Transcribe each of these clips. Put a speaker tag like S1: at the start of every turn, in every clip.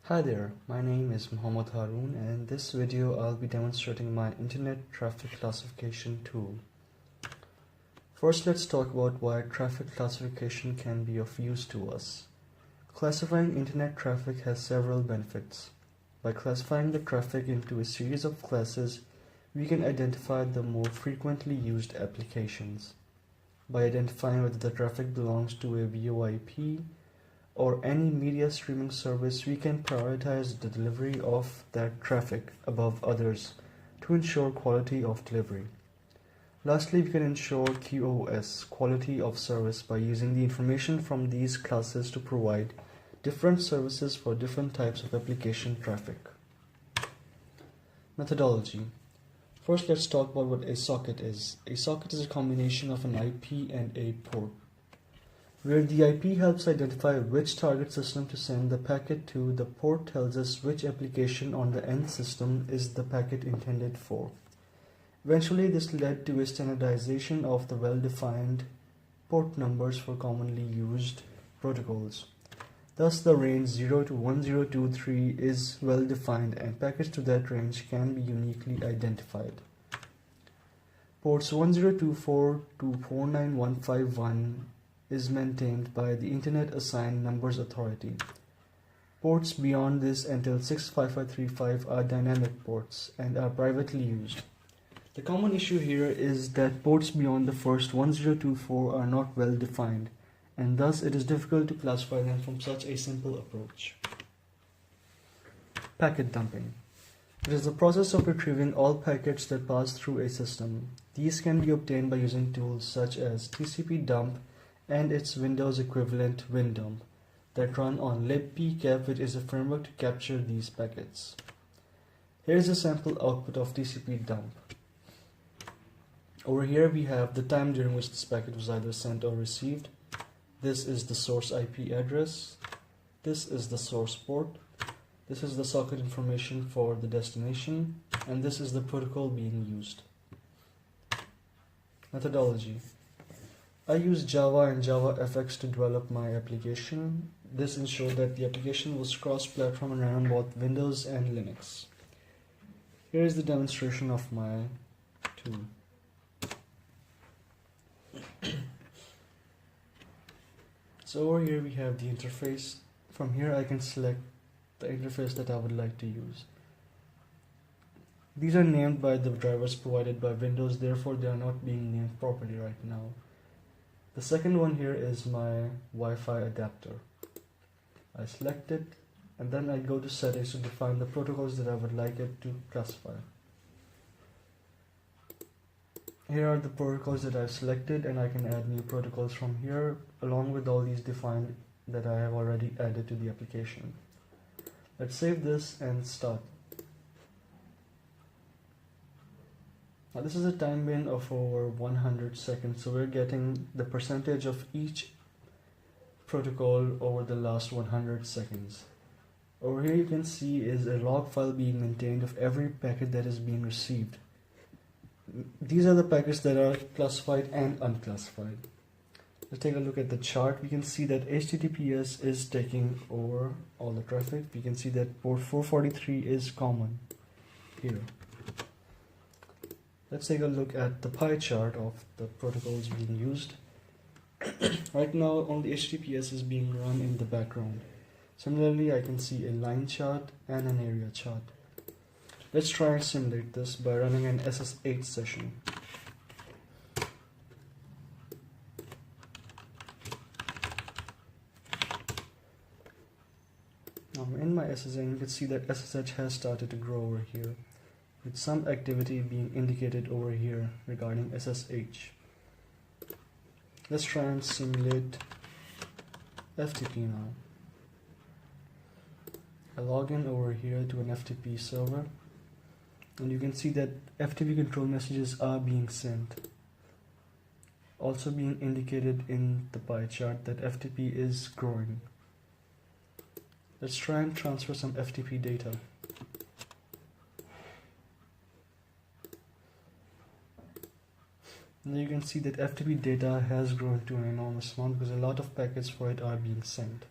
S1: Hi there, my name is Muhammad Haroon, and in this video I'll be demonstrating my internet traffic classification tool. First, let's talk about why traffic classification can be of use to us. Classifying internet traffic has several benefits. By classifying the traffic into a series of classes, we can identify the more frequently used applications. By identifying whether the traffic belongs to a VoIP or any media streaming service, we can prioritize the delivery of that traffic above others to ensure quality of delivery. Lastly, we can ensure QoS, quality of service, by using the information from these classes to provide different services for different types of application traffic. Methodology. First, let's talk about what a socket is. A socket is a combination of an IP and a port, where the IP helps identify which target system to send the packet to. The port tells us which application on the end system is the packet intended for. Eventually, this led to a standardization of the well-defined port numbers for commonly used protocols. Thus, the range 0 to 1023 is well defined, and packets to that range can be uniquely identified. Ports 1024 to 49151 is maintained by the Internet Assigned Numbers Authority. Ports beyond this until 65535 are dynamic ports and are privately used. The common issue here is that ports beyond the first 1024 are not well defined, and thus it is difficult to classify them from such a simple approach. Packet dumping. It is the process of retrieving all packets that pass through a system. These can be obtained by using tools such as TCP dump and its Windows equivalent WinDump that run on libpcap, which is a framework to capture these packets. Here is a sample output of TCP dump. Over here we have the time during which this packet was either sent or received. This is the source IP address. This is the source port. This is the socket information for the destination, and this is the protocol being used. Methodology. I use Java and JavaFX to develop my application. This ensured that the application was cross-platform and ran on both Windows and Linux. Here is the demonstration of my tool. So over here we have the interface. From here I can select the interface that I would like to use. These are named by the drivers provided by Windows, therefore they are not being named properly right now. The second one here is my Wi-Fi adapter. I select it and then I go to settings to define the protocols that I would like it to classify. Here are the protocols that I've selected, and I can add new protocols from here along with all these defined that I have already added to the application. Let's save this and start. Now this is a time bin of over 100 seconds, so we're getting the percentage of each protocol over the last 100 seconds. Over here you can see is a log file being maintained of every packet that is being received. These are the packets that are classified and unclassified. Let's take a look at the chart. We can see that HTTPS is taking over all the traffic. We can see that port 443 is common here. Let's take a look at the pie chart of the protocols being used. Right now only HTTPS is being run in the background. Similarly, I can see a line chart and an area chart. Let's try and simulate this by running an SSH session. Now in my SSH, you can see that SSH has started to grow over here, with some activity being indicated over here regarding SSH. Let's try and simulate FTP now. I log in over here to an FTP server, and you can see that FTP control messages are being sent. Also being indicated in the pie chart that FTP is growing. Let's try and transfer some FTP data. Now you can see that FTP data has grown to an enormous amount because a lot of packets for it are being sent.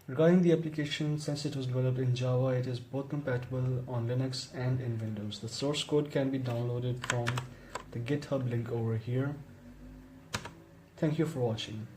S1: Regarding the application, since it was developed in Java, it is both compatible on Linux and in Windows. The source code can be downloaded from the GitHub link over here. Thank you for watching.